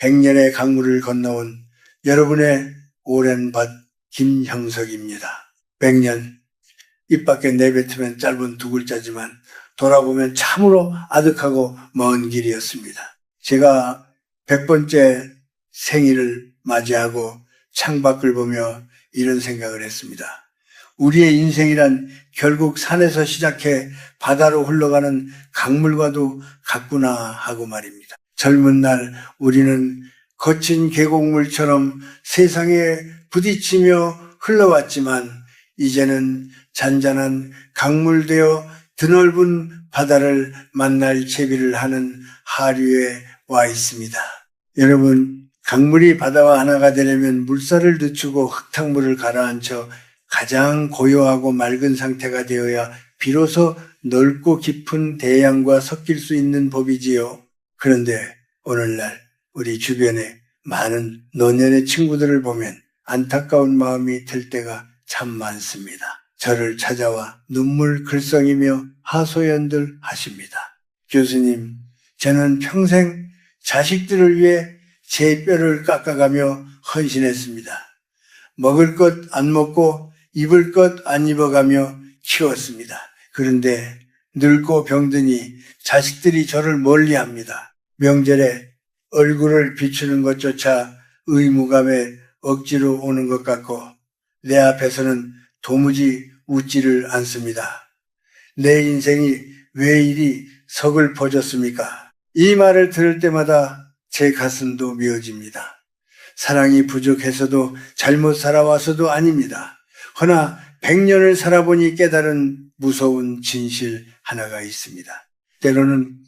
100년의 강물을 건너온 여러분의 오랜 밭 김형석입니다. 100년 입 밖에 내뱉으면 짧은 두 글자지만 돌아보면 참으로 아득하고 먼 길이었습니다. 제가 100번째 생일을 맞이하고 창밖을 보며 이런 생각을 했습니다. 우리의 인생이란 결국 산에서 시작해 바다로 흘러가는 강물과도 같구나 하고 말입니다. 젊은 날 우리는 거친 계곡물처럼 세상에 부딪히며 흘러왔지만 이제는 잔잔한 강물되어 드넓은 바다를 만날 채비를 하는 하류에 와 있습니다. 여러분, 강물이 바다와 하나가 되려면 물살을 늦추고 흙탕물을 가라앉혀 가장 고요하고 맑은 상태가 되어야 비로소 넓고 깊은 대양과 섞일 수 있는 법이지요. 그런데 오늘날 우리 주변에 많은 노년의 친구들을 보면 안타까운 마음이 들 때가 참 많습니다. 저를 찾아와 눈물 글썽이며 하소연들 하십니다. 교수님, 저는 평생 자식들을 위해 제 뼈를 깎아가며 헌신했습니다. 먹을 것 안 먹고 입을 것 안 입어가며 키웠습니다. 그런데 늙고 병드니 자식들이 저를 멀리합니다. 명절에 얼굴을 비추는 것조차 의무감에 억지로 오는 것 같고 내 앞에서는 도무지 웃지를 않습니다. 내 인생이 왜 이리 서글퍼졌습니까? 이 말을 들을 때마다 제 가슴도 미어집니다. 사랑이 부족해서도 잘못 살아와서도 아닙니다. 허나 100년을 살아보니 깨달은 무서운 진실 하나가 있습니다. 때로는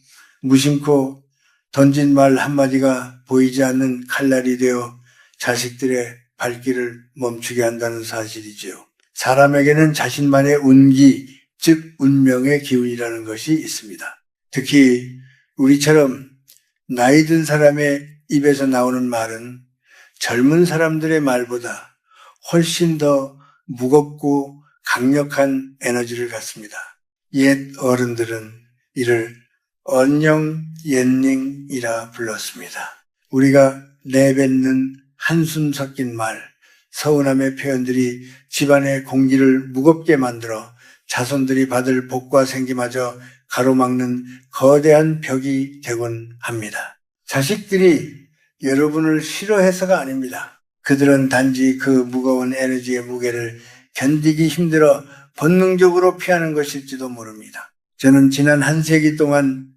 무심코 던진 말 한마디가 보이지 않는 칼날이 되어 자식들의 발길을 멈추게 한다는 사실이지요. 사람에게는 자신만의 운기, 즉 운명의 기운이라는 것이 있습니다. 특히 우리처럼 나이 든 사람의 입에서 나오는 말은 젊은 사람들의 말보다 훨씬 더 무겁고 강력한 에너지를 갖습니다. 옛 어른들은 이를 언영옌닝이라 불렀습니다. 우리가 내뱉는 한숨 섞인 말, 서운함의 표현들이 집안의 공기를 무겁게 만들어 자손들이 받을 복과 생기마저 가로막는 거대한 벽이 되곤 합니다. 자식들이 여러분을 싫어해서가 아닙니다. 그들은 단지 그 무거운 에너지의 무게를 견디기 힘들어 본능적으로 피하는 것일지도 모릅니다. 저는 지난 한 세기 동안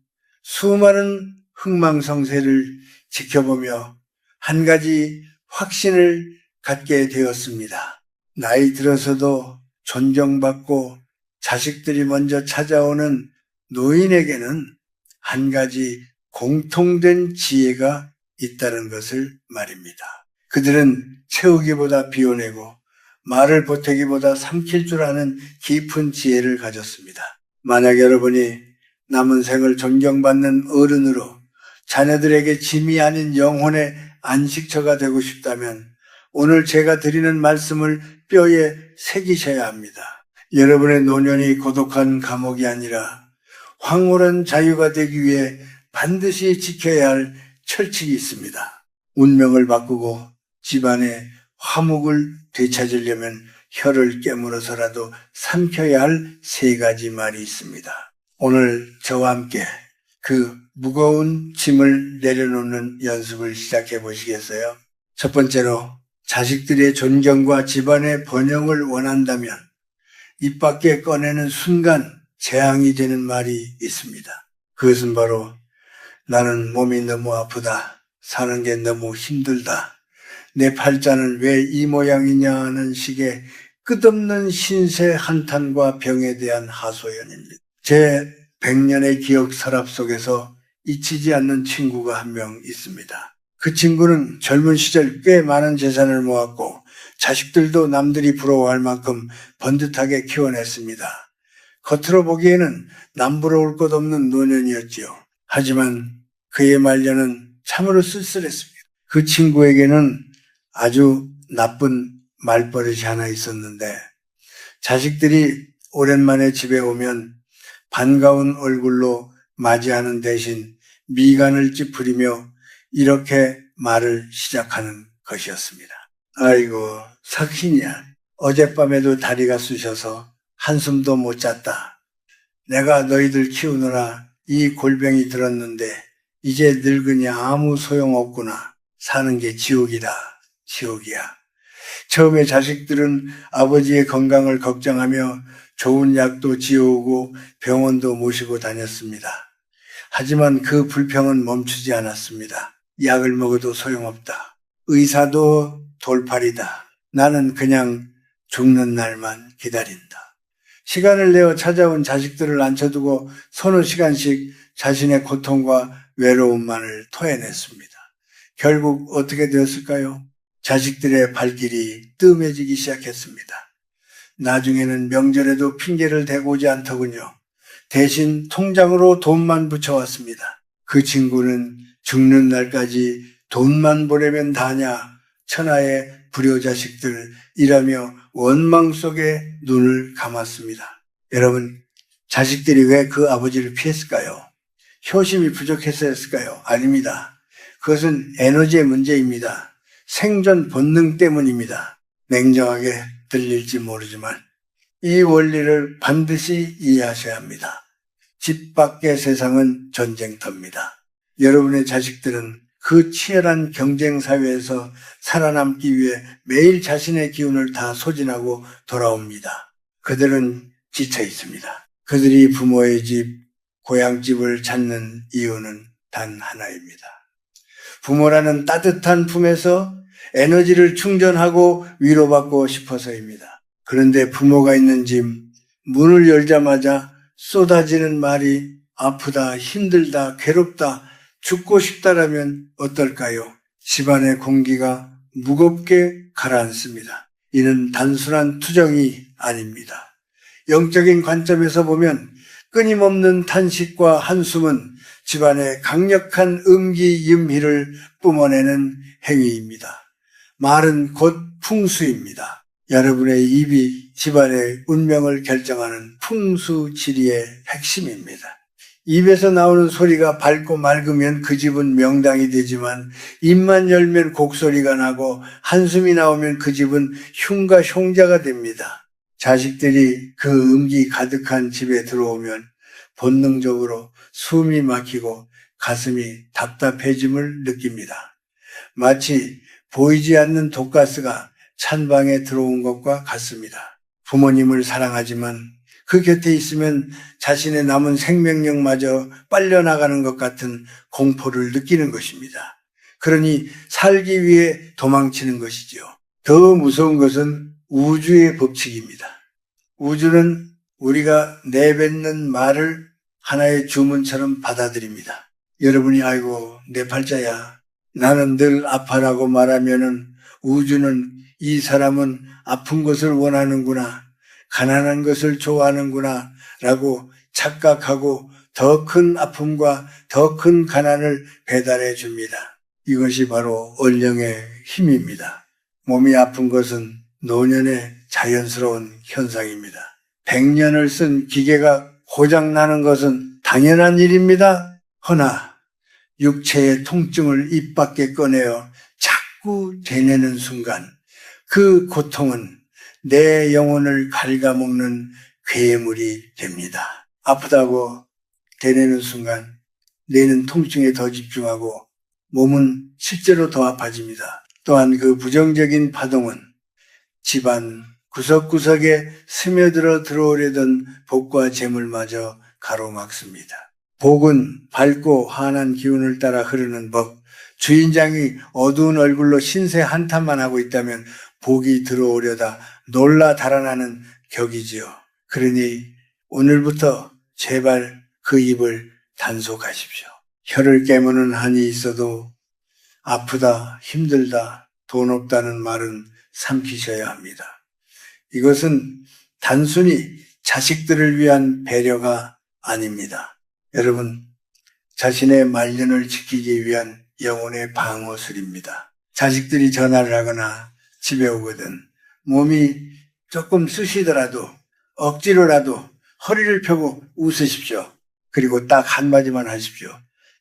수많은 흥망성쇠를 지켜보며 한 가지 확신을 갖게 되었습니다. 나이 들어서도 존경받고 자식들이 먼저 찾아오는 노인에게는 한 가지 공통된 지혜가 있다는 것을 말입니다. 그들은 채우기보다 비워내고 말을 보태기보다 삼킬 줄 아는 깊은 지혜를 가졌습니다. 만약 여러분이 남은 생을 존경받는 어른으로 자녀들에게 짐이 아닌 영혼의 안식처가 되고 싶다면 오늘 제가 드리는 말씀을 뼈에 새기셔야 합니다. 여러분의 노년이 고독한 감옥이 아니라 황홀한 자유가 되기 위해 반드시 지켜야 할 철칙이 있습니다. 운명을 바꾸고 집안의 화목을 되찾으려면 혀를 깨물어서라도 삼켜야 할 세 가지 말이 있습니다. 오늘 저와 함께 그 무거운 짐을 내려놓는 연습을 시작해 보시겠어요? 첫 번째로 자식들의 존경과 집안의 번영을 원한다면 입 밖에 꺼내는 순간 재앙이 되는 말이 있습니다. 그것은 바로 나는 몸이 너무 아프다. 사는 게 너무 힘들다. 내 팔자는 왜 이 모양이냐는 식의 끝없는 신세 한탄과 병에 대한 하소연입니다. 제 100년의 기억 서랍 속에서 잊히지 않는 친구가 한 명 있습니다. 그 친구는 젊은 시절 꽤 많은 재산을 모았고 자식들도 남들이 부러워할 만큼 번듯하게 키워냈습니다. 겉으로 보기에는 남부러울 것 없는 노년이었지요. 하지만 그의 말년은 참으로 쓸쓸했습니다. 그 친구에게는 아주 나쁜 말버릇이 하나 있었는데 자식들이 오랜만에 집에 오면 반가운 얼굴로 맞이하는 대신 미간을 찌푸리며 이렇게 말을 시작하는 것이었습니다. 아이고, 석희냐. 어젯밤에도 다리가 쑤셔서 한숨도 못 잤다. 내가 너희들 키우느라 이 골병이 들었는데 이제 늙으니 아무 소용없구나. 사는 게 지옥이다. 지옥이야. 처음에 자식들은 아버지의 건강을 걱정하며 좋은 약도 지어오고 병원도 모시고 다녔습니다. 하지만 그 불평은 멈추지 않았습니다. 약을 먹어도 소용없다. 의사도 돌팔이다. 나는 그냥 죽는 날만 기다린다. 시간을 내어 찾아온 자식들을 앉혀두고 서너 시간씩 자신의 고통과 외로움만을 토해냈습니다. 결국 어떻게 되었을까요? 자식들의 발길이 뜸해지기 시작했습니다. 나중에는 명절에도 핑계를 대고 오지 않더군요. 대신 통장으로 돈만 붙여왔습니다. 그 친구는 죽는 날까지 돈만 보내면 다냐, 천하의 불효자식들 이라며 원망 속에 눈을 감았습니다. 여러분, 자식들이 왜 그 아버지를 피했을까요? 효심이 부족했을까요? 아닙니다. 그것은 에너지의 문제입니다. 생존 본능 때문입니다. 냉정하게 들릴지 모르지만 이 원리를 반드시 이해하셔야 합니다. 집 밖의 세상은 전쟁터입니다. 여러분의 자식들은 그 치열한 경쟁 사회에서 살아남기 위해 매일 자신의 기운을 다 소진하고 돌아옵니다. 그들은 지쳐 있습니다. 그들이 부모의 집, 고향집을 찾는 이유는 단 하나입니다. 부모라는 따뜻한 품에서 에너지를 충전하고 위로받고 싶어서입니다. 그런데 부모가 있는 집 문을 열자마자 쏟아지는 말이 아프다, 힘들다, 괴롭다, 죽고 싶다라면 어떨까요? 집안의 공기가 무겁게 가라앉습니다. 이는 단순한 투정이 아닙니다. 영적인 관점에서 보면 끊임없는 탄식과 한숨은 집안의 강력한 음기음희를 뿜어내는 행위입니다. 말은 곧 풍수입니다. 여러분의 입이 집안의 운명을 결정하는 풍수지리의 핵심입니다. 입에서 나오는 소리가 밝고 맑으면 그 집은 명당이 되지만 입만 열면 곡소리가 나고 한숨이 나오면 그 집은 흉가 흉자가 됩니다. 자식들이 그 음기 가득한 집에 들어오면 본능적으로 숨이 막히고 가슴이 답답해짐을 느낍니다. 마치 보이지 않는 독가스가 찬방에 들어온 것과 같습니다. 부모님을 사랑하지만 그 곁에 있으면 자신의 남은 생명력마저 빨려나가는 것 같은 공포를 느끼는 것입니다. 그러니 살기 위해 도망치는 것이죠. 더 무서운 것은 우주의 법칙입니다. 우주는 우리가 내뱉는 말을 하나의 주문처럼 받아들입니다. 여러분이 아이고 내 팔자야, 나는 늘 아파라고 말하면은 우주는 이 사람은 아픈 것을 원하는구나, 가난한 것을 좋아하는구나 라고 착각하고 더 큰 아픔과 더 큰 가난을 배달해 줍니다. 이것이 바로 언령의 힘입니다. 몸이 아픈 것은 노년의 자연스러운 현상입니다. 100년을 쓴 기계가 고장나는 것은 당연한 일입니다. 허나 육체의 통증을 입 밖에 꺼내어 자꾸 대내는 순간 그 고통은 내 영혼을 갉아먹는 괴물이 됩니다. 아프다고 대내는 순간 뇌는 통증에 더 집중하고 몸은 실제로 더 아파집니다. 또한 그 부정적인 파동은 집안 구석구석에 스며들어 들어오려던 복과 재물마저 가로막습니다. 복은 밝고 환한 기운을 따라 흐르는 법, 주인장이 어두운 얼굴로 신세 한탄만 하고 있다면 복이 들어오려다 놀라 달아나는 격이지요. 그러니 오늘부터 제발 그 입을 단속하십시오. 혀를 깨무는 한이 있어도 아프다, 힘들다, 돈 없다는 말은 삼키셔야 합니다. 이것은 단순히 자식들을 위한 배려가 아닙니다. 여러분, 자신의 말년을 지키기 위한 영혼의 방어술입니다. 자식들이 전화를 하거나 집에 오거든 몸이 조금 쑤시더라도 억지로라도 허리를 펴고 웃으십시오. 그리고 딱 한마디만 하십시오.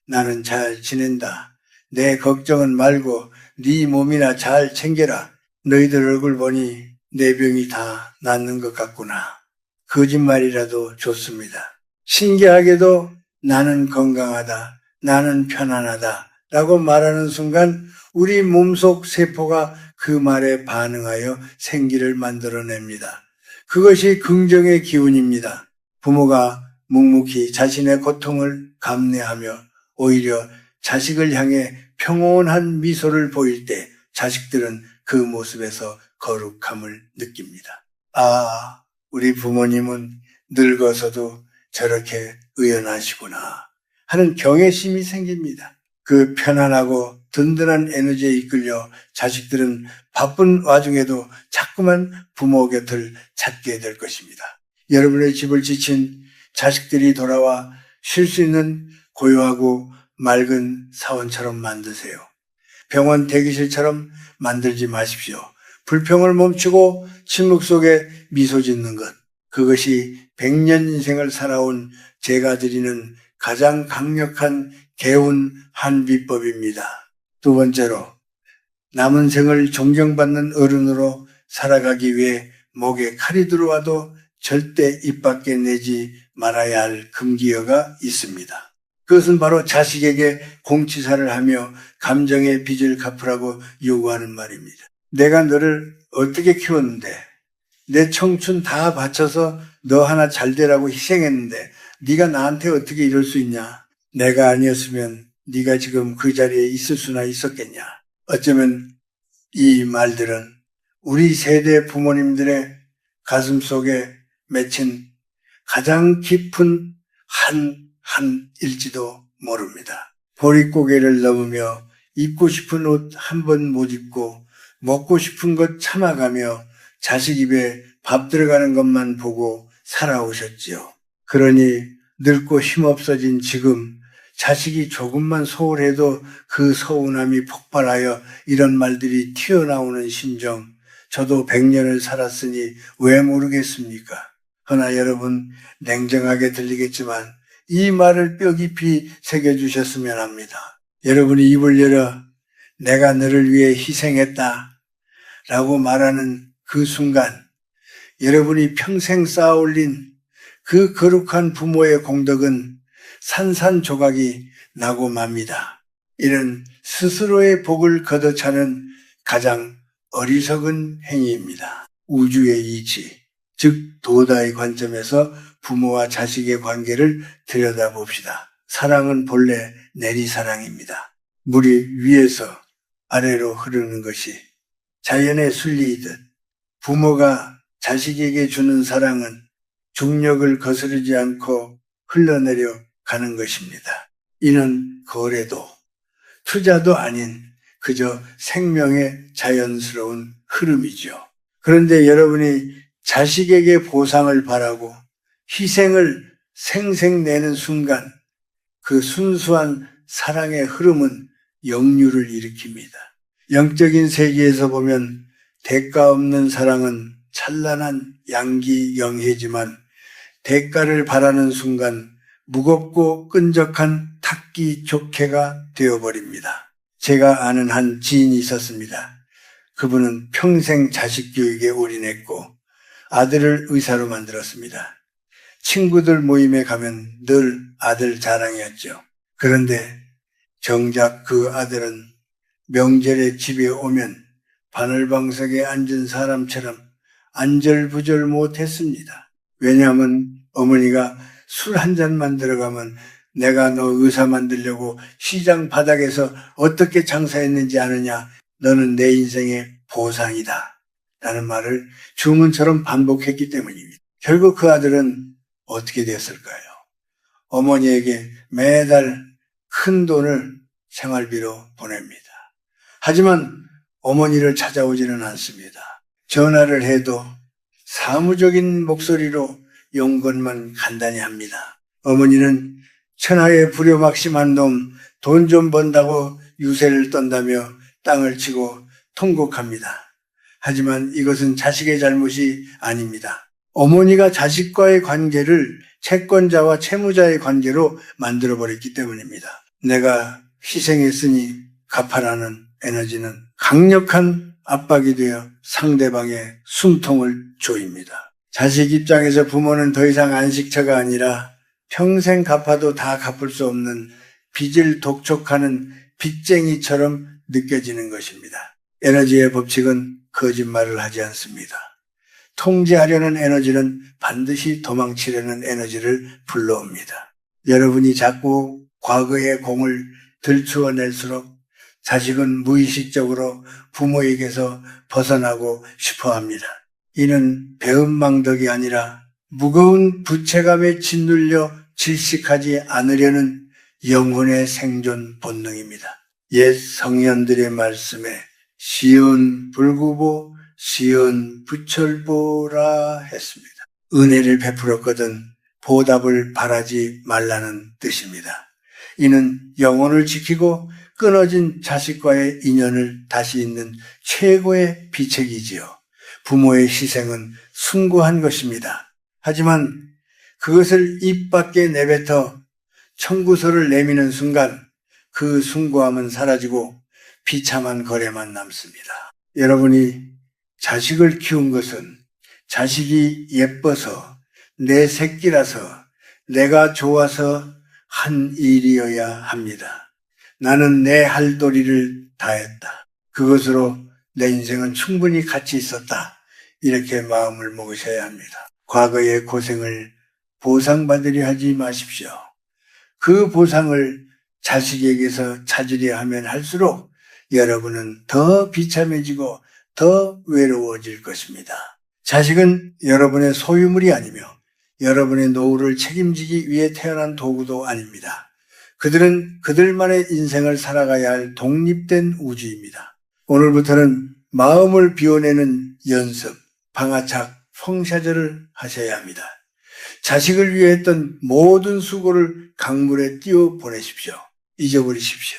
나는 잘 지낸다. 내 걱정은 말고 네 몸이나 잘 챙겨라. 너희들 얼굴 보니 내 병이 다 낫는 것 같구나. 거짓말이라도 좋습니다. 신기하게도 나는 건강하다, 나는 편안하다 라고 말하는 순간 우리 몸속 세포가 그 말에 반응하여 생기를 만들어냅니다. 그것이 긍정의 기운입니다. 부모가 묵묵히 자신의 고통을 감내하며 오히려 자식을 향해 평온한 미소를 보일 때 자식들은 그 모습에서 거룩함을 느낍니다. 아, 우리 부모님은 늙어서도 저렇게 의연하시구나 하는 경외심이 생깁니다. 그 편안하고 든든한 에너지에 이끌려 자식들은 바쁜 와중에도 자꾸만 부모 곁을 찾게 될 것입니다. 여러분의 집을 지친 자식들이 돌아와 쉴 수 있는 고요하고 맑은 사원처럼 만드세요. 병원 대기실처럼 만들지 마십시오. 불평을 멈추고 침묵 속에 미소 짓는 것, 그것이 100년 인생을 살아온 제가 드리는 가장 강력한 개운한 비법입니다. 두 번째로, 남은 생을 존경받는 어른으로 살아가기 위해 목에 칼이 들어와도 절대 입 밖에 내지 말아야 할 금기어가 있습니다. 그것은 바로 자식에게 공치사를 하며 감정의 빚을 갚으라고 요구하는 말입니다. 내가 너를 어떻게 키웠는데, 내 청춘 다 바쳐서 너 하나 잘 되라고 희생했는데 네가 나한테 어떻게 이럴 수 있냐? 내가 아니었으면 네가 지금 그 자리에 있을 수나 있었겠냐? 어쩌면 이 말들은 우리 세대 부모님들의 가슴 속에 맺힌 가장 깊은 한일지도 모릅니다. 보릿고개를 넘으며 입고 싶은 옷 한 번 못 입고 먹고 싶은 것 참아가며 자식 입에 밥 들어가는 것만 보고 살아오셨지요. 그러니 늙고 힘없어진 지금 자식이 조금만 소홀해도 그 서운함이 폭발하여 이런 말들이 튀어나오는 심정, 저도 100년을 살았으니 왜 모르겠습니까? 허나 여러분, 냉정하게 들리겠지만 이 말을 뼈 깊이 새겨주셨으면 합니다. 여러분이 입을 열어 내가 너를 위해 희생했다 라고 말하는 그 순간 여러분이 평생 쌓아올린 그 거룩한 부모의 공덕은 산산조각이 나고 맙니다. 이는 스스로의 복을 걷어차는 가장 어리석은 행위입니다. 우주의 이치, 즉 도다의 관점에서 부모와 자식의 관계를 들여다봅시다. 사랑은 본래 내리사랑입니다. 물이 위에서 아래로 흐르는 것이 자연의 순리이듯 부모가 자식에게 주는 사랑은 중력을 거스르지 않고 흘러내려 가는 것입니다. 이는 거래도 투자도 아닌 그저 생명의 자연스러운 흐름이죠. 그런데 여러분이 자식에게 보상을 바라고 희생을 생생내는 순간 그 순수한 사랑의 흐름은 역류를 일으킵니다. 영적인 세계에서 보면 대가 없는 사랑은 찬란한 양기영해지만 대가를 바라는 순간 무겁고 끈적한 탁기 족해가 되어버립니다. 제가 아는 한 지인이 있었습니다. 그분은 평생 자식 교육에 올인했고 아들을 의사로 만들었습니다. 친구들 모임에 가면 늘 아들 자랑이었죠. 그런데 정작 그 아들은 명절에 집에 오면 바늘방석에 앉은 사람처럼 안절부절 못했습니다. 왜냐하면 어머니가 술 한 잔만 들어가면 내가 너 의사 만들려고 시장 바닥에서 어떻게 장사했는지 아느냐? 너는 내 인생의 보상이다. 라는 말을 주문처럼 반복했기 때문입니다. 결국 그 아들은 어떻게 됐을까요? 어머니에게 매달 큰 돈을 생활비로 보냅니다. 하지만 어머니를 찾아오지는 않습니다. 전화를 해도 사무적인 목소리로 용건만 간단히 합니다. 어머니는 천하의 불효막심한 놈, 돈 좀 번다고 유세를 떤다며 땅을 치고 통곡합니다. 하지만 이것은 자식의 잘못이 아닙니다. 어머니가 자식과의 관계를 채권자와 채무자의 관계로 만들어버렸기 때문입니다. 내가 희생했으니 갚아라는 에너지는 강력한 압박이 되어 상대방의 숨통을 조입니다. 자식 입장에서 부모는 더 이상 안식처가 아니라 평생 갚아도 다 갚을 수 없는 빚을 독촉하는 빚쟁이처럼 느껴지는 것입니다. 에너지의 법칙은 거짓말을 하지 않습니다. 통제하려는 에너지는 반드시 도망치려는 에너지를 불러옵니다. 여러분이 자꾸 과거의 공을 들추어낼수록 자식은 무의식적으로 부모에게서 벗어나고 싶어합니다. 이는 배은망덕이 아니라 무거운 부채감에 짓눌려 질식하지 않으려는 영혼의 생존 본능입니다. 옛 성현들의 말씀에 시온 불구보 시온 부철보라 했습니다. 은혜를 베풀었거든 보답을 바라지 말라는 뜻입니다. 이는 영혼을 지키고 끊어진 자식과의 인연을 다시 잇는 최고의 비책이지요. 부모의 희생은 숭고한 것입니다. 하지만 그것을 입 밖에 내뱉어 청구서를 내미는 순간 그 숭고함은 사라지고 비참한 거래만 남습니다. 여러분이 자식을 키운 것은 자식이 예뻐서 내 새끼라서 내가 좋아서 한 일이어야 합니다. 나는 내 할 도리를 다했다. 그것으로 내 인생은 충분히 가치 있었다. 이렇게 마음을 먹으셔야 합니다. 과거의 고생을 보상받으려 하지 마십시오. 그 보상을 자식에게서 찾으려 하면 할수록 여러분은 더 비참해지고 더 외로워질 것입니다. 자식은 여러분의 소유물이 아니며 여러분의 노후를 책임지기 위해 태어난 도구도 아닙니다. 그들은 그들만의 인생을 살아가야 할 독립된 우주입니다. 오늘부터는 마음을 비워내는 연습, 방아착, phong샤절을 하셔야 합니다. 자식을 위해 했던 모든 수고를 강물에 띄워 보내십시오. 잊어버리십시오.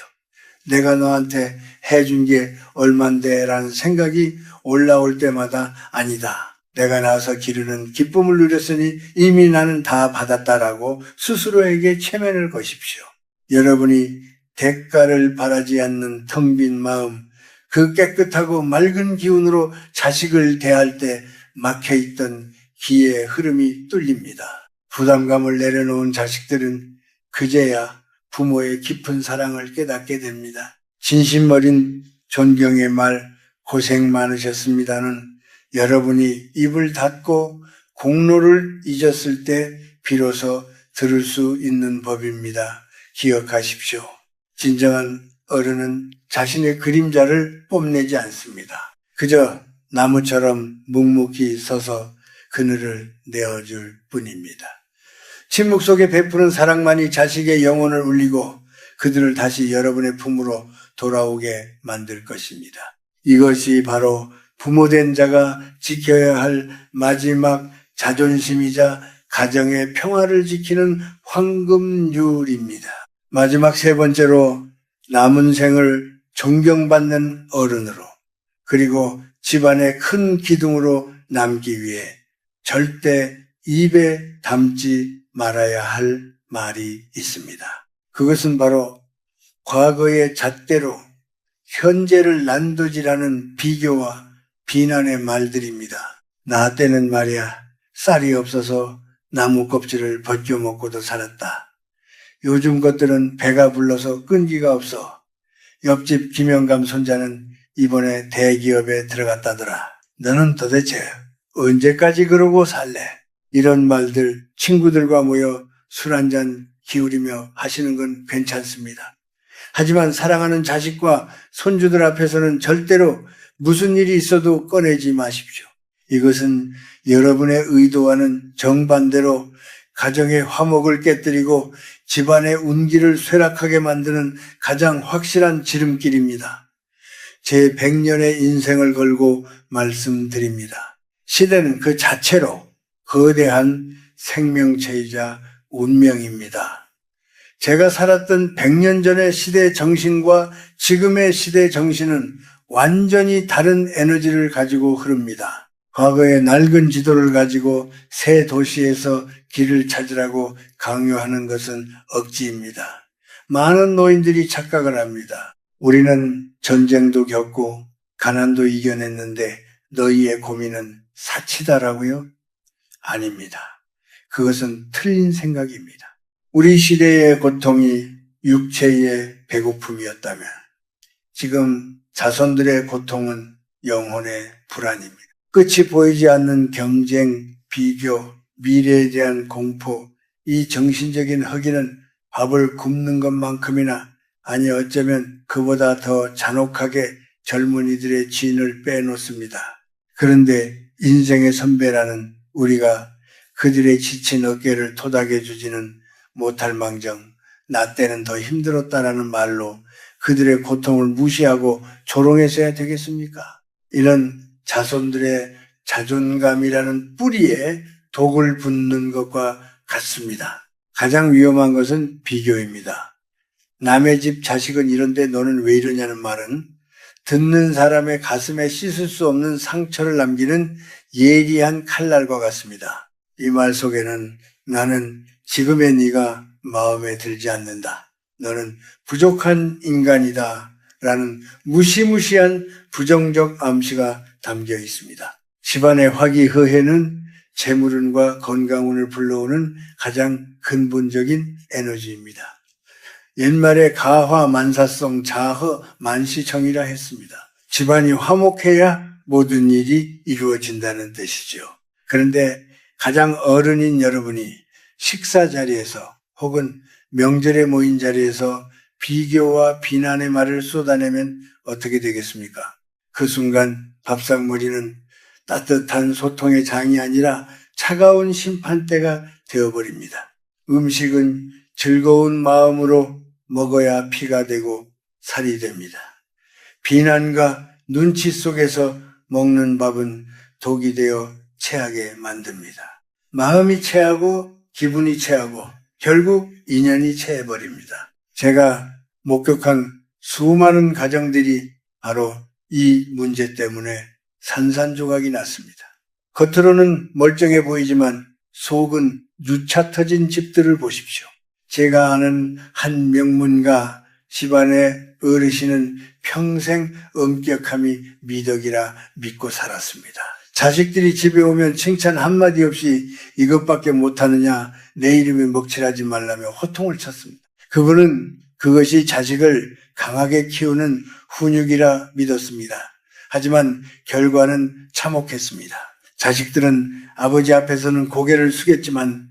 내가 너한테 해준 게 얼만데 라는 생각이 올라올 때마다 아니다. 내가 낳아서 기르는 기쁨을 누렸으니 이미 나는 다 받았다라고 스스로에게 체면을 거십시오. 여러분이 대가를 바라지 않는 텅 빈 마음, 그 깨끗하고 맑은 기운으로 자식을 대할 때 막혀있던 기의 흐름이 뚫립니다. 부담감을 내려놓은 자식들은 그제야 부모의 깊은 사랑을 깨닫게 됩니다. 진심 어린 존경의 말 고생 많으셨습니다는 여러분이 입을 닫고 공로를 잊었을 때 비로소 들을 수 있는 법입니다. 기억하십시오. 진정한 어른은 자신의 그림자를 뽐내지 않습니다. 그저 나무처럼 묵묵히 서서 그늘을 내어줄 뿐입니다. 침묵 속에 베푸는 사랑만이 자식의 영혼을 울리고 그들을 다시 여러분의 품으로 돌아오게 만들 것입니다. 이것이 바로 부모된 자가 지켜야 할 마지막 자존심이자 가정의 평화를 지키는 황금률입니다. 마지막 세 번째로 남은 생을 존경받는 어른으로 그리고 집안의 큰 기둥으로 남기 위해 절대 입에 담지 말아야 할 말이 있습니다. 그것은 바로 과거의 잣대로 현재를 난도질하는 비교와 비난의 말들입니다. 나 때는 말이야 쌀이 없어서 나무 껍질을 벗겨 먹고도 살았다. 요즘 것들은 배가 불러서 끈기가 없어. 옆집 김영감 손자는 이번에 대기업에 들어갔다더라. 너는 도대체 언제까지 그러고 살래? 이런 말들 친구들과 모여 술 한잔 기울이며 하시는 건 괜찮습니다. 하지만 사랑하는 자식과 손주들 앞에서는 절대로 무슨 일이 있어도 꺼내지 마십시오. 이것은 여러분의 의도와는 정반대로 가정의 화목을 깨뜨리고 집안의 운기를 쇠락하게 만드는 가장 확실한 지름길입니다. 제 100년의 인생을 걸고 말씀드립니다. 시대는 그 자체로 거대한 생명체이자 운명입니다. 제가 살았던 100년 전의 시대 정신과 지금의 시대 정신은 완전히 다른 에너지를 가지고 흐릅니다. 과거의 낡은 지도를 가지고 새 도시에서 길을 찾으라고 강요하는 것은 억지입니다. 많은 노인들이 착각을 합니다. 우리는 전쟁도 겪고 가난도 이겨냈는데 너희의 고민은 사치다라고요? 아닙니다. 그것은 틀린 생각입니다. 우리 시대의 고통이 육체의 배고픔이었다면 지금 자손들의 고통은 영혼의 불안입니다. 끝이 보이지 않는 경쟁, 비교, 미래에 대한 공포, 이 정신적인 허기는 밥을 굶는 것만큼이나 아니 어쩌면 그보다 더 잔혹하게 젊은이들의 진을 빼놓습니다. 그런데 인생의 선배라는 우리가 그들의 지친 어깨를 토닥여 주지는 못할 망정 나 때는 더 힘들었다라는 말로 그들의 고통을 무시하고 조롱했어야 되겠습니까? 이런 자손들의 자존감이라는 뿌리에 독을 붓는 것과 같습니다. 가장 위험한 것은 비교입니다. 남의 집 자식은 이런데 너는 왜 이러냐는 말은 듣는 사람의 가슴에 씻을 수 없는 상처를 남기는 예리한 칼날과 같습니다. 이 말 속에는 나는 지금의 네가 마음에 들지 않는다. 너는 부족한 인간이다. 라는 무시무시한 부정적 암시가 담겨 있습니다. 집안의 화기허애는 재물운과 건강운을 불러오는 가장 근본적인 에너지입니다. 옛말에 가화만사성 자허만시청이라 했습니다. 집안이 화목해야 모든 일이 이루어진다는 뜻이죠. 그런데 가장 어른인 여러분이 식사 자리에서 혹은 명절에 모인 자리에서 비교와 비난의 말을 쏟아내면 어떻게 되겠습니까? 그 순간 밥상머리는 따뜻한 소통의 장이 아니라 차가운 심판대가 되어버립니다. 음식은 즐거운 마음으로 먹어야 피가 되고 살이 됩니다. 비난과 눈치 속에서 먹는 밥은 독이 되어 체하게 만듭니다. 마음이 체하고 기분이 체하고 결국 인연이 체해버립니다. 제가 목격한 수많은 가정들이 바로 이 문제 때문에 산산조각이 났습니다. 겉으로는 멀쩡해 보이지만 속은 누차 터진 집들을 보십시오. 제가 아는 한 명문가 집안의 어르신은 평생 엄격함이 미덕이라 믿고 살았습니다. 자식들이 집에 오면 칭찬 한마디 없이 이것밖에 못하느냐 내 이름에 먹칠하지 말라며 호통을 쳤습니다. 그분은 그것이 자식을 강하게 키우는 훈육이라 믿었습니다. 하지만 결과는 참혹했습니다. 자식들은 아버지 앞에서는 고개를 숙였지만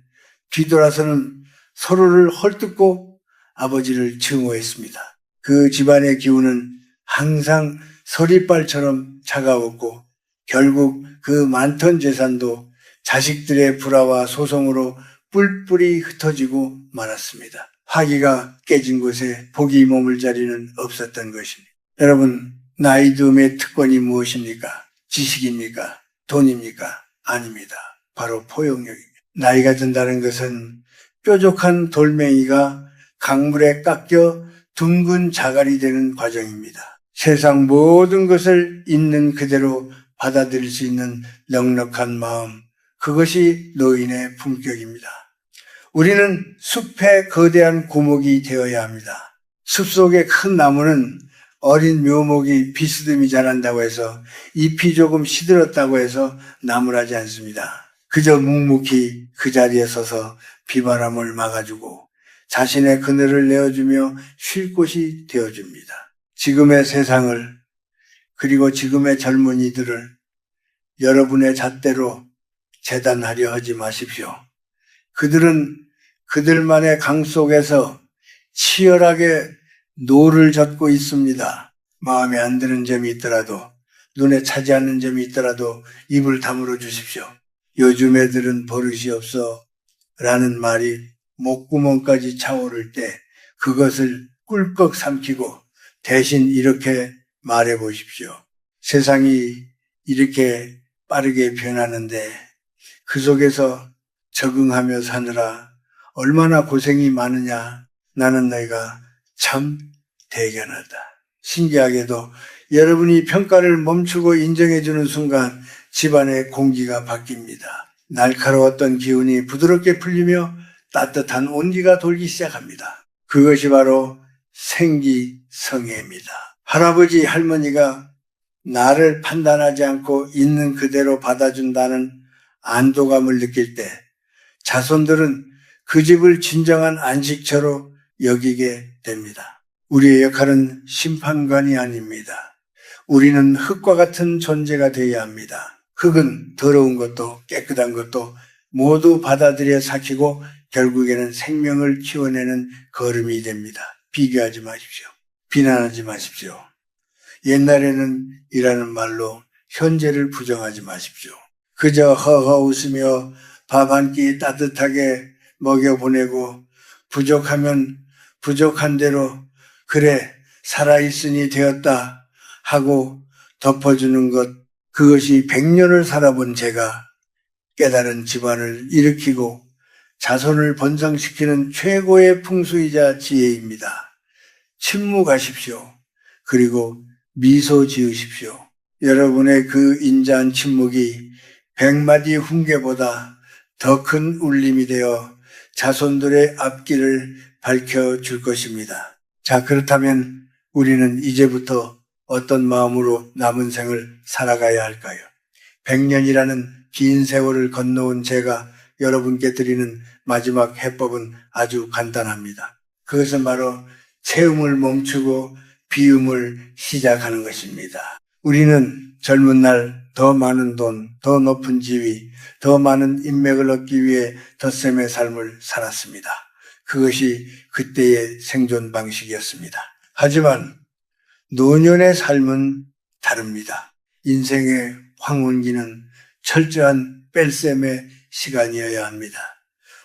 뒤돌아서는 서로를 헐뜯고 아버지를 증오했습니다. 그 집안의 기운은 항상 서리빨처럼 차가웠고 결국 그 많던 재산도 자식들의 불화와 소송으로 뿔뿔이 흩어지고 말았습니다. 화기가 깨진 곳에 복이 머물 자리는 없었던 것입니다. 여러분, 나이듦의 특권이 무엇입니까? 지식입니까? 돈입니까? 아닙니다. 바로 포용력입니다. 나이가 든다는 것은 뾰족한 돌멩이가 강물에 깎여 둥근 자갈이 되는 과정입니다. 세상 모든 것을 있는 그대로 받아들일 수 있는 넉넉한 마음, 그것이 노인의 품격입니다. 우리는 숲의 거대한 고목이 되어야 합니다. 숲속의 큰 나무는 어린 묘목이 비스듬히 자란다고 해서 잎이 조금 시들었다고 해서 나무라지 않습니다. 그저 묵묵히 그 자리에 서서 비바람을 막아주고 자신의 그늘을 내어주며 쉴 곳이 되어줍니다. 지금의 세상을 그리고 지금의 젊은이들을 여러분의 잣대로 재단하려 하지 마십시오. 그들은 그들만의 강 속에서 치열하게 노를 젓고 있습니다. 마음에 안 드는 점이 있더라도 눈에 차지 않는 점이 있더라도 입을 다물어 주십시오. 요즘 애들은 버릇이 없어 라는 말이 목구멍까지 차오를 때 그것을 꿀꺽 삼키고 대신 이렇게 말해 보십시오. 세상이 이렇게 빠르게 변하는데 그 속에서 적응하며 사느라 얼마나 고생이 많으냐. 나는 너희가 참 대견하다. 신기하게도 여러분이 평가를 멈추고 인정해주는 순간 집안의 공기가 바뀝니다. 날카로웠던 기운이 부드럽게 풀리며 따뜻한 온기가 돌기 시작합니다. 그것이 바로 생기성애입니다. 할아버지, 할머니가 나를 판단하지 않고 있는 그대로 받아준다는 안도감을 느낄 때 자손들은 그 집을 진정한 안식처로 여기게 됩니다. 우리의 역할은 심판관이 아닙니다. 우리는 흙과 같은 존재가 되어야 합니다. 흙은 더러운 것도 깨끗한 것도 모두 받아들여 삭히고 결국에는 생명을 키워내는 걸음이 됩니다. 비교하지 마십시오. 비난하지 마십시오. 옛날에는 이라는 말로 현재를 부정하지 마십시오. 그저 허허 웃으며 밥 한 끼 따뜻하게 먹여보내고 부족하면 부족한 대로 그래 살아있으니 되었다 하고 덮어주는 것, 그것이 100년을 살아본 제가 깨달은 집안을 일으키고 자손을 번성시키는 최고의 풍수이자 지혜입니다. 침묵하십시오. 그리고 미소 지으십시오. 여러분의 그 인자한 침묵이 100마디 훈계보다 더 큰 울림이 되어 자손들의 앞길을 밝혀줄 것입니다. 자, 그렇다면 우리는 이제부터 어떤 마음으로 남은 생을 살아가야 할까요? 100년이라는 긴 세월을 건너온 제가 여러분께 드리는 마지막 해법은 아주 간단합니다. 그것은 바로 채움을 멈추고 비움을 시작하는 것입니다. 우리는 젊은 날 더 많은 돈, 더 높은 지위, 더 많은 인맥을 얻기 위해 덧셈의 삶을 살았습니다. 그것이 그때의 생존 방식이었습니다. 하지만 노년의 삶은 다릅니다. 인생의 황혼기는 철저한 뺄셈의 시간이어야 합니다.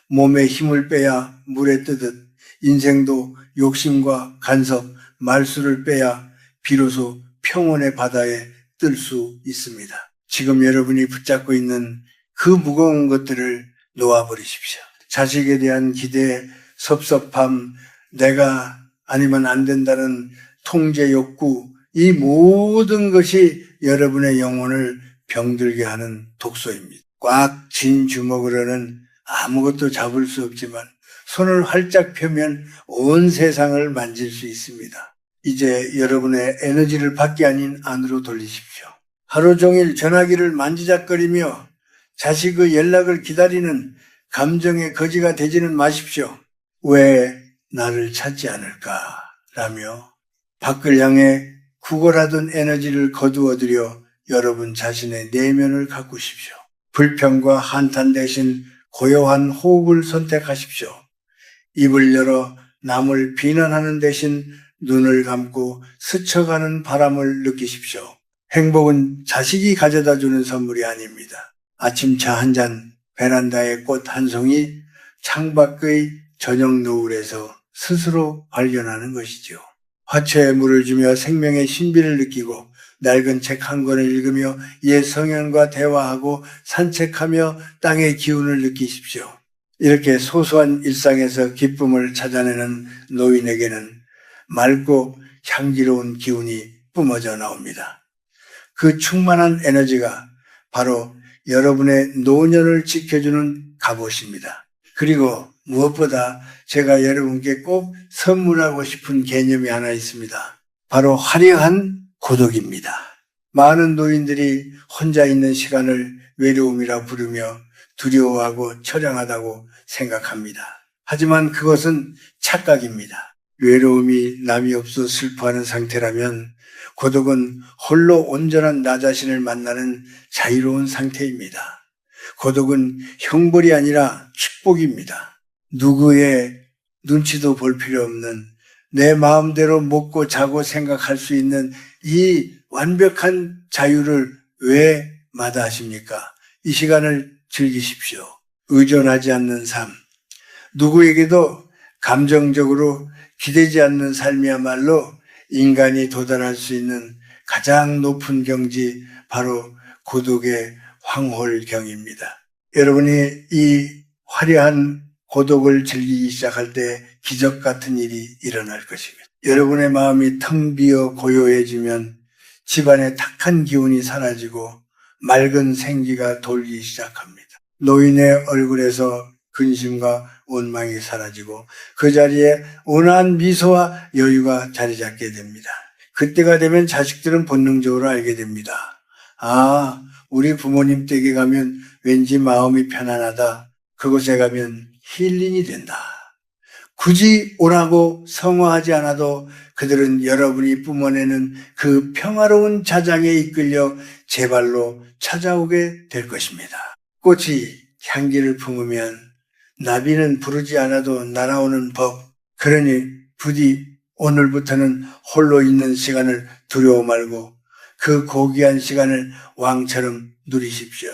몸에 힘을 빼야 물에 뜨듯 인생도 욕심과 간섭, 말수를 빼야 비로소 평온의 바다에 뜰 수 있습니다. 지금 여러분이 붙잡고 있는 그 무거운 것들을 놓아버리십시오. 자식에 대한 기대, 섭섭함, 내가 아니면 안 된다는 통제 욕구, 이 모든 것이 여러분의 영혼을 병들게 하는 독소입니다. 꽉 쥔 주먹으로는 아무것도 잡을 수 없지만 손을 활짝 펴면 온 세상을 만질 수 있습니다. 이제 여러분의 에너지를 밖이 아닌 안으로 돌리십시오. 하루 종일 전화기를 만지작거리며 자식의 연락을 기다리는 감정의 거지가 되지는 마십시오. 왜 나를 찾지 않을까? 라며 밖을 향해 구걸하던 에너지를 거두어들여 여러분 자신의 내면을 가꾸십시오. 불평과 한탄 대신 고요한 호흡을 선택하십시오. 입을 열어 남을 비난하는 대신 눈을 감고 스쳐가는 바람을 느끼십시오. 행복은 자식이 가져다 주는 선물이 아닙니다. 아침 차 한 잔, 베란다의 꽃 한 송이, 창밖의 저녁 노을에서 스스로 발견하는 것이죠. 화초에 물을 주며 생명의 신비를 느끼고 낡은 책 한 권을 읽으며 옛 성현과 대화하고 산책하며 땅의 기운을 느끼십시오. 이렇게 소소한 일상에서 기쁨을 찾아내는 노인에게는 맑고 향기로운 기운이 뿜어져 나옵니다. 그 충만한 에너지가 바로 여러분의 노년을 지켜주는 갑옷입니다. 그리고 무엇보다 제가 여러분께 꼭 선물하고 싶은 개념이 하나 있습니다. 바로 화려한 고독입니다. 많은 노인들이 혼자 있는 시간을 외로움이라 부르며 두려워하고 처량하다고 생각합니다. 하지만 그것은 착각입니다. 외로움이 남이 없어 슬퍼하는 상태라면 고독은 홀로 온전한 나 자신을 만나는 자유로운 상태입니다. 고독은 형벌이 아니라 축복입니다. 누구의 눈치도 볼 필요 없는 내 마음대로 먹고 자고 생각할 수 있는 이 완벽한 자유를 왜 마다하십니까? 이 시간을 즐기십시오. 의존하지 않는 삶, 누구에게도 감정적으로 기대지 않는 삶이야말로 인간이 도달할 수 있는 가장 높은 경지, 바로 고독의 황홀경입니다. 여러분이 이 화려한 고독을 즐기기 시작할 때 기적 같은 일이 일어날 것입니다. 여러분의 마음이 텅 비어 고요해지면 집안의 탁한 기운이 사라지고 맑은 생기가 돌기 시작합니다. 노인의 얼굴에서 근심과 원망이 사라지고 그 자리에 온화한 미소와 여유가 자리 잡게 됩니다. 그때가 되면 자식들은 본능적으로 알게 됩니다. 아, 우리 부모님 댁에 가면 왠지 마음이 편안하다. 그곳에 가면 힐링이 된다. 굳이 오라고 성화하지 않아도 그들은 여러분이 뿜어내는 그 평화로운 자장에 이끌려 제 발로 찾아오게 될 것입니다. 꽃이 향기를 품으면 나비는 부르지 않아도 날아오는 법. 그러니 부디 오늘부터는 홀로 있는 시간을 두려워 말고 그 고귀한 시간을 왕처럼 누리십시오.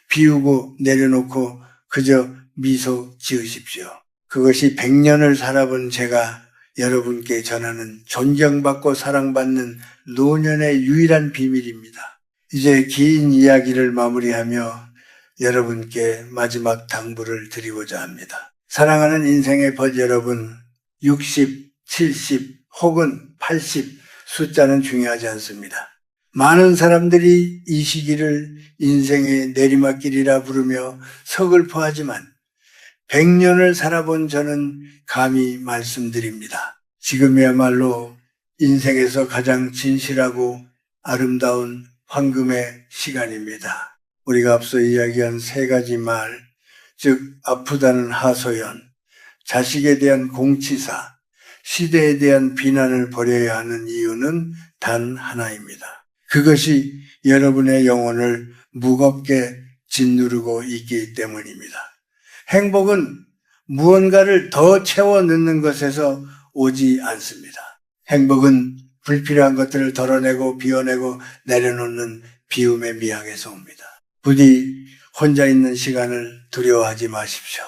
비우고 내려놓고 그저 미소 지으십시오. 그것이 100년을 살아본 제가 여러분께 전하는 존경받고 사랑받는 노년의 유일한 비밀입니다. 이제 긴 이야기를 마무리하며 여러분께 마지막 당부를 드리고자 합니다. 사랑하는 인생의 벗 여러분, 60, 70 혹은 80 숫자는 중요하지 않습니다. 많은 사람들이 이 시기를 인생의 내리막길이라 부르며 서글퍼하지만 100년을 살아본 저는 감히 말씀드립니다. 지금이야말로 인생에서 가장 진실하고 아름다운 황금의 시간입니다. 우리가 앞서 이야기한 3가지 말, 즉 아프다는 하소연, 자식에 대한 공치사, 시대에 대한 비난을 버려야 하는 이유는 단 하나입니다. 그것이 여러분의 영혼을 무겁게 짓누르고 있기 때문입니다. 행복은 무언가를 더 채워 넣는 것에서 오지 않습니다. 행복은 불필요한 것들을 덜어내고 비워내고 내려놓는 비움의 미학에서 옵니다. 부디 혼자 있는 시간을 두려워하지 마십시오.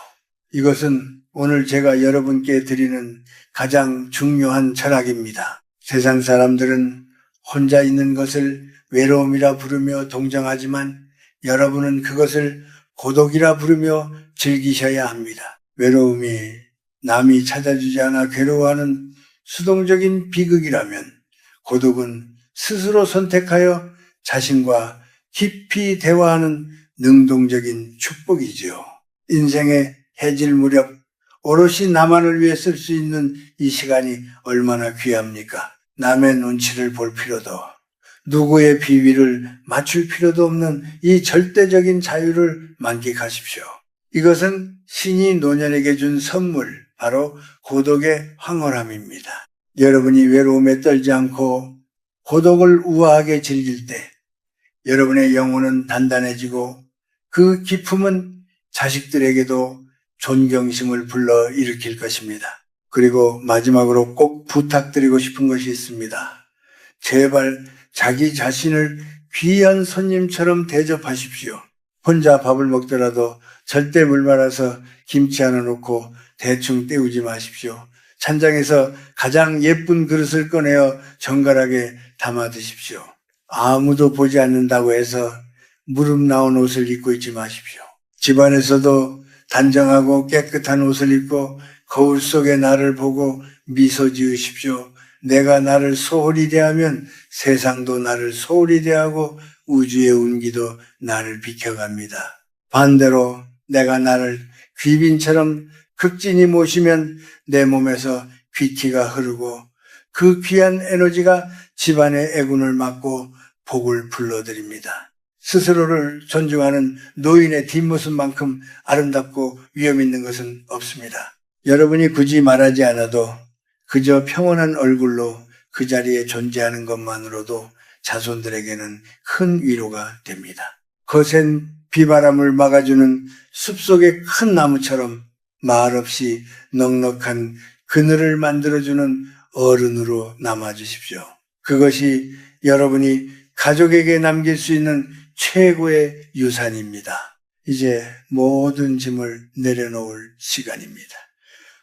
이것은 오늘 제가 여러분께 드리는 가장 중요한 철학입니다. 세상 사람들은 혼자 있는 것을 외로움이라 부르며 동정하지만 여러분은 그것을 고독이라 부르며 즐기셔야 합니다. 외로움이 남이 찾아주지 않아 괴로워하는 수동적인 비극이라면 고독은 스스로 선택하여 자신과 깊이 대화하는 능동적인 축복이지요. 인생의 해질 무렵 오롯이 나만을 위해 쓸 수 있는 이 시간이 얼마나 귀합니까? 남의 눈치를 볼 필요도 누구의 비위를 맞출 필요도 없는 이 절대적인 자유를 만끽하십시오. 이것은 신이 노년에게 준 선물, 바로 고독의 황홀함입니다. 여러분이 외로움에 떨지 않고 고독을 우아하게 즐길 때 여러분의 영혼은 단단해지고 그 기품은 자식들에게도 존경심을 불러일으킬 것입니다. 그리고 마지막으로 꼭 부탁드리고 싶은 것이 있습니다. 제발 자기 자신을 귀한 손님처럼 대접하십시오. 혼자 밥을 먹더라도 절대 물 말아서 김치 하나 놓고 대충 때우지 마십시오. 찬장에서 가장 예쁜 그릇을 꺼내어 정갈하게 담아 드십시오. 아무도 보지 않는다고 해서 무릎 나온 옷을 입고 있지 마십시오. 집안에서도 단정하고 깨끗한 옷을 입고 거울 속에 나를 보고 미소 지으십시오. 내가 나를 소홀히 대하면 세상도 나를 소홀히 대하고 우주의 운기도 나를 비켜갑니다. 반대로 내가 나를 귀빈처럼 극진히 모시면 내 몸에서 귀티가 흐르고 그 귀한 에너지가 집안의 애군을 막고 복을 불러드립니다. 스스로를 존중하는 노인의 뒷모습만큼 아름답고 위험 있는 것은 없습니다. 여러분이 굳이 말하지 않아도 그저 평온한 얼굴로 그 자리에 존재하는 것만으로도 자손들에게는 큰 위로가 됩니다. 거센 비바람을 막아주는 숲속의 큰 나무처럼 말없이 넉넉한 그늘을 만들어주는 어른으로 남아주십시오. 그것이 여러분이 가족에게 남길 수 있는 최고의 유산입니다. 이제 모든 짐을 내려놓을 시간입니다.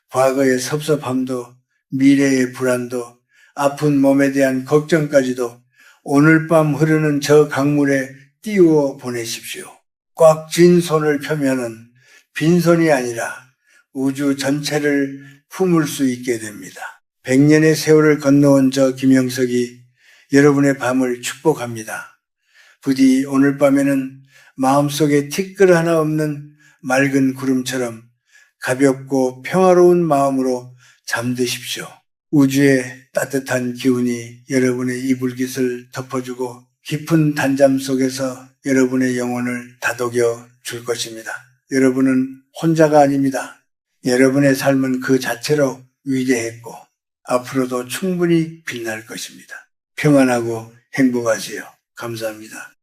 과거의 섭섭함도 미래의 불안도 아픈 몸에 대한 걱정까지도 오늘 밤 흐르는 저 강물에 띄워 보내십시오. 꽉 쥔 손을 펴면은 빈손이 아니라 우주 전체를 품을 수 있게 됩니다. 100년의 세월을 건너온 저 김영석이 여러분의 밤을 축복합니다. 부디 오늘 밤에는 마음속에 티끌 하나 없는 맑은 구름처럼 가볍고 평화로운 마음으로 잠드십시오. 우주의 따뜻한 기운이 여러분의 이불깃을 덮어주고 깊은 단잠 속에서 여러분의 영혼을 다독여 줄 것입니다. 여러분은 혼자가 아닙니다. 여러분의 삶은 그 자체로 위대했고 앞으로도 충분히 빛날 것입니다. 평안하고 행복하세요. 감사합니다.